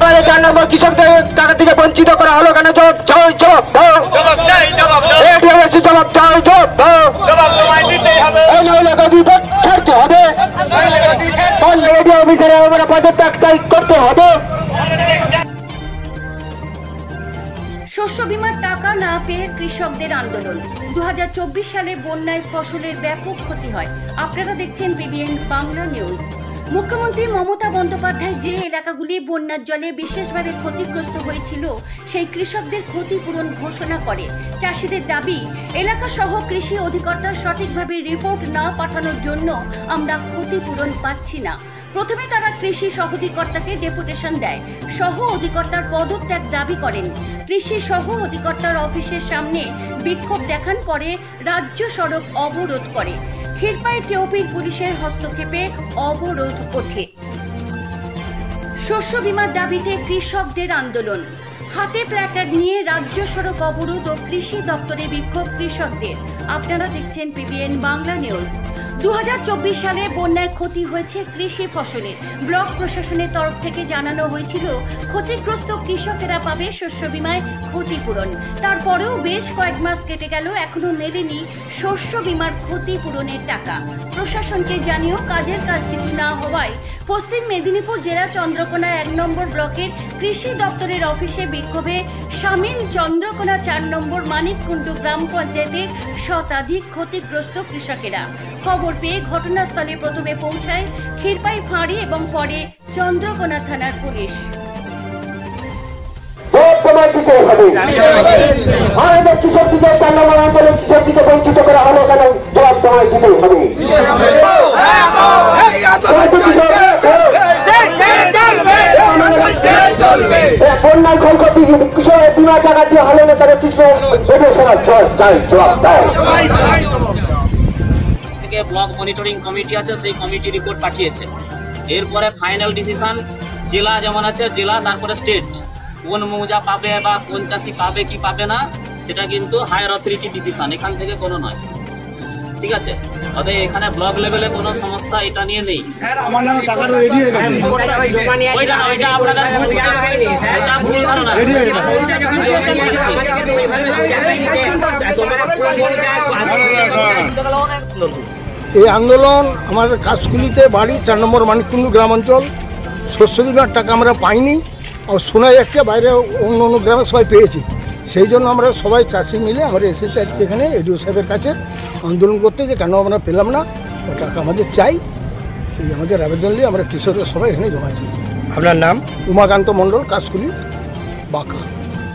4 নম্বর কৃষকদের টাকা থেকে বঞ্চিত করা হলো কেন? জবাব চাই। ছাড়তে হবে, রেডিও অফিসারে আমরা পদত্যাগ করতে হবে। শস্য বীমার টাকা না পেয়ে কৃষকদের আন্দোলন। 2024 সালে বন্যায় ফসলের ব্যাপক ক্ষতি হয়। আপনারা দেখছেন পিবিএন বাংলা নিউজ। মুখ্যমন্ত্রী মমতা বন্দ্যোপাধ্যায় যে এলাকাগুলি বন্যার জলে বিশেষভাবে ক্ষতিগ্রস্ত হয়েছিল সেই কৃষকদের ক্ষতিপূরণ ঘোষণা করে। চাষিদের দাবি, এলাকা সহ কৃষি অধিকর্তার সঠিকভাবে রিপোর্ট না পাঠানোর জন্য আমরা ক্ষতিপূরণ পাচ্ছি না। প্রথমে তারা কৃষি সহ অধিকর্তাকে ডেপুটেশন দেয়, সহ অধিকর্তার পদত্যাগ দাবি করেন। কৃষি সহ অধিকর্তার অফিসের সামনে বিক্ষোভ দেখান, পরে রাজ্য সড়ক অবরোধ করে। ক্ষীরপাই টিওপির পুলিশের হস্তক্ষেপে অবরোধ ওঠে। শস্য বীমার দাবিতে কৃষকদের আন্দোলন। হাতে প্ল্যাকার্ড নিয়ে রাজ্য সড়ক অবরোধ ও কৃষি দপ্তরে বিক্ষোভ কৃষকদের। আপনারা দেখছেন পিবিএন বাংলা নিউজ। 2024 সালে বন্যায় ক্ষতি হয়েছে কৃষি ফসলের। ব্লক প্রশাসনের তরফ থেকে জানানো হয়েছিল ক্ষতিগ্রস্ত কৃষকেরা পাবে শস্য বীমায় ক্ষতিপূরণ। তারপরেও বেশ কয়েক মাস কেটে গেল, এখনো মেলেনি শস্য বীমার ক্ষতিপূরণের টাকা। প্রশাসনকে জানিয়েও কাজের কাজ কিছু না হওয়ায় পশ্চিম মেদিনীপুর জেলা চন্দ্রকোনা 1 নম্বর ব্লকের কৃষি দপ্তরের অফিসে বিক্ষোভে সামিল চন্দ্রকোনা 4 নম্বর মানিককুণ্ডু গ্রাম পঞ্চায়েতের শতাধিক ক্ষতিগ্রস্ত কৃষকেরা। খবর পেয়ে ঘটনাস্থলে প্রথমে পৌঁছায় ক্ষীরপাই ফাঁড়ি এবং পরে চন্দ্রকোনা থানার পুলিশ। কৃষকদের 4 নম্বর অঞ্চলের কৃষকদের বঞ্চিত করা হলো কেন? জবাব তোমায় দিতেই হবে। বন্যায় ক্ষয়ক্ষতি কৃষকের বীমা টাকা দিয়ে হলে না, তারা কৃষক ব্লক মনিটরিং কমিটি আছে, সেই কমিটি রিপোর্ট পাঠিয়েছে। এরপরে ফাইনাল ডিসিশন জেলা যেমন আছে জেলা, তারপরে স্টেট কোন মৌজা পাবে বা কোন চাষি পাবে কি পাবে না সেটা কিন্তু হায়ার অথরিটি ডিসিশন, এখান থেকে কোনো নয়। ঠিক আছে, অতএব এখানে ব্লক লেভেলে কোনো সমস্যা এটা নিয়ে নেই। আমার নামে টাকা রেডি হয়ে গেছে, এই আন্দোলন আমাদের কাজগুলিতে বাড়ি 4 নম্বর মানিককুণ্ডু গ্রাম অঞ্চল। শস্য বীমার টাকা আমরা পাইনি, আর শোনা যাচ্ছে বাইরে অন্য অন্য গ্রামে সবাই পেয়েছি। সেই জন্য আমরা সবাই চাষি মিলে আমরা এসেছি আজকে এখানে এডিও সাহেবের কাছে আন্দোলন করতে, যে কেন আমরা পেলাম না, ও টাকা আমাদের চাই। এই আমাদের আবেদন নিয়ে আমরা কৃষকরা সবাই এখানে জমাচ্ছি। আপনার নাম? উমাকান্ত মণ্ডল, কাজকুলি, বাঁকা।